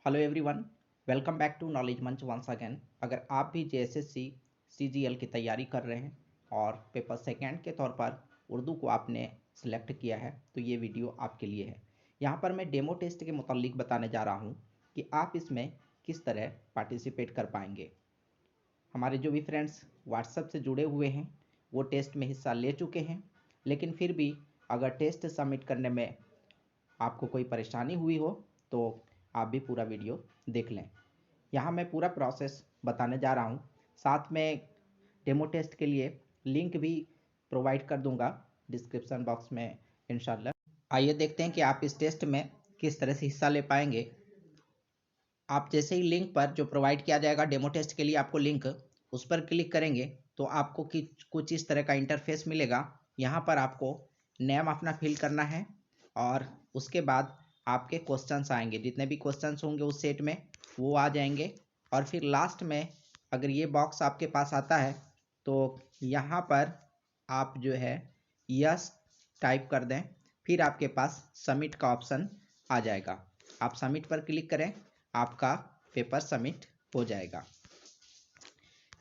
Hello everyone, welcome back to knowledge Manch once again. अगर आप भी जेएसएससी सीजीएल की तैयारी कर रहे हैं और पेपर सेकंड के तौर पर उर्दू को आपने सेलेक्ट किया है तो ये वीडियो आपके लिए है। यहाँ पर मैं डेमो टेस्ट के मुतालिक बताने जा रहा हूँ कि आप इसमें किस तरह पार्टिसिपेट कर पाएंगे। हमारे जो भी फ्रेंड्स व्हाट्सएप से जुड़े हुए हैं वो टेस्ट में हिस्सा ले चुके हैं, लेकिन फिर भी अगर टेस्ट सबमिट करने में आपको कोई परेशानी हुई हो तो आप भी पूरा वीडियो देख लें। यहाँ मैं पूरा प्रोसेस बताने जा रहा हूँ, साथ में डेमो टेस्ट के लिए लिंक भी प्रोवाइड कर दूंगा डिस्क्रिप्शन बॉक्स में इंशाल्लाह। आइए देखते हैं कि आप इस टेस्ट में किस तरह से हिस्सा ले पाएंगे। आप जैसे ही लिंक पर जो प्रोवाइड किया जाएगा डेमो टेस्ट के लिए आपको लिंक, उस पर क्लिक करेंगे तो आपको कुछ इस तरह का इंटरफेस मिलेगा। यहाँ पर आपको नेम अपना फिल करना है और उसके बाद आपके क्वेश्चंस आएंगे, जितने भी क्वेश्चंस होंगे उस सेट में वो आ जाएंगे। और फिर लास्ट में अगर ये बॉक्स आपके पास आता है तो यहाँ पर आप जो है यस टाइप कर दें, फिर आपके पास सबमिट का ऑप्शन आ जाएगा। आप सबमिट पर क्लिक करें, आपका पेपर सबमिट हो जाएगा।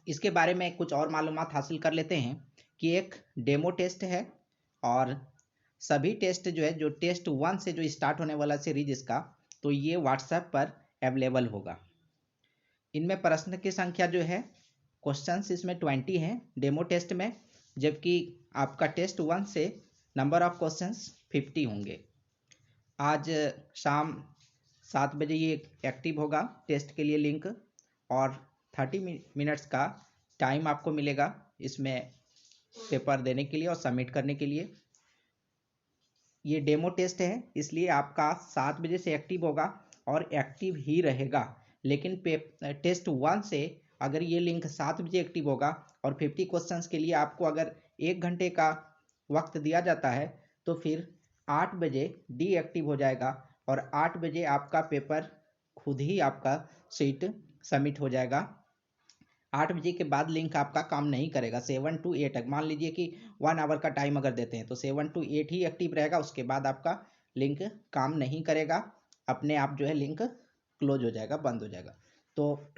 इसके बारे में कुछ और मालूमात हासिल कर लेते हैं कि एक डेमो टेस्ट है और सभी टेस्ट जो है, जो टेस्ट 1 से जो स्टार्ट होने वाला सीरीज इसका, तो ये व्हाट्सएप पर अवेलेबल होगा। इनमें प्रश्न की संख्या जो है, क्वेश्चंस इसमें 20 हैं डेमो टेस्ट में, जबकि आपका टेस्ट 1 से नंबर ऑफ क्वेश्चंस 50 होंगे। आज शाम 7 बजे ये एक्टिव होगा टेस्ट के लिए लिंक, और 30 मिनट्स का टाइम आपको मिलेगा इसमें पेपर देने के लिए और सबमिट करने के लिए। ये डेमो टेस्ट है इसलिए आपका 7 बजे से एक्टिव होगा और एक्टिव ही रहेगा। लेकिन टेस्ट 1 से अगर ये लिंक 7 बजे एक्टिव होगा और 50 क्वेश्चंस के लिए आपको अगर 1 घंटे का वक्त दिया जाता है तो फिर 8 बजे डीएक्टिव हो जाएगा और 8 बजे आपका पेपर खुद ही आपका सीट सबमिट हो जाएगा। 8 बजे के बाद लिंक आपका काम नहीं करेगा 7 to 8 तक। मान लीजिए कि 1 आवर का टाइम अगर देते हैं तो 7 to 8 ही एक्टिव रहेगा, उसके बाद आपका लिंक काम नहीं करेगा, अपने आप जो है लिंक क्लोज हो जाएगा, बंद हो जाएगा। तो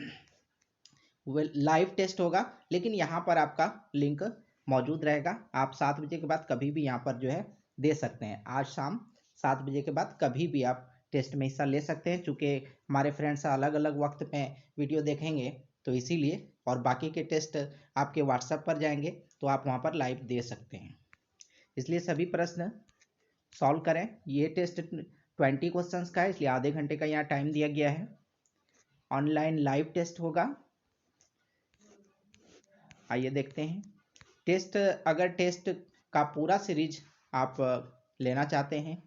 लाइव टेस्ट होगा, लेकिन यहाँ पर आपका लिंक मौजूद रहेगा। आप 7 बजे के बाद कभी भी यहाँ पर जो है दे सकते हैं। आज शाम 7 बजे के बाद कभी भी आप टेस्ट में हिस्सा ले सकते हैं। चूँकि हमारे फ्रेंड्स अलग अलग वक्त में वीडियो देखेंगे तो इसीलिए, और बाकी के टेस्ट आपके व्हाट्सएप पर जाएंगे तो आप वहाँ पर लाइव दे सकते हैं। इसलिए सभी प्रश्न सॉल्व करें। ये टेस्ट 20 क्वेश्चंस का है इसलिए आधे घंटे का यहाँ टाइम दिया गया है। ऑनलाइन लाइव टेस्ट होगा। आइए देखते हैं टेस्ट। अगर टेस्ट का पूरा सीरीज आप लेना चाहते हैं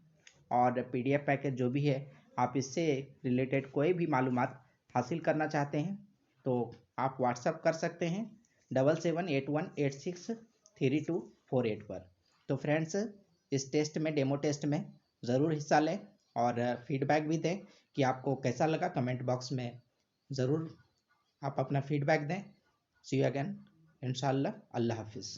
और पीडीएफ पैकेज जो भी है आप इससे रिलेटेड कोई भी मालूमात हासिल करना चाहते हैं तो आप व्हाट्सअप कर सकते हैं 7781863248 पर। तो फ्रेंड्स, इस टेस्ट में, डेमो टेस्ट में ज़रूर हिस्सा लें और फीडबैक भी दें कि आपको कैसा लगा। कमेंट बॉक्स में ज़रूर आप अपना फीडबैक दें। सी यू अगेन इंशाल्लाह। अल्लाह हाफिज़।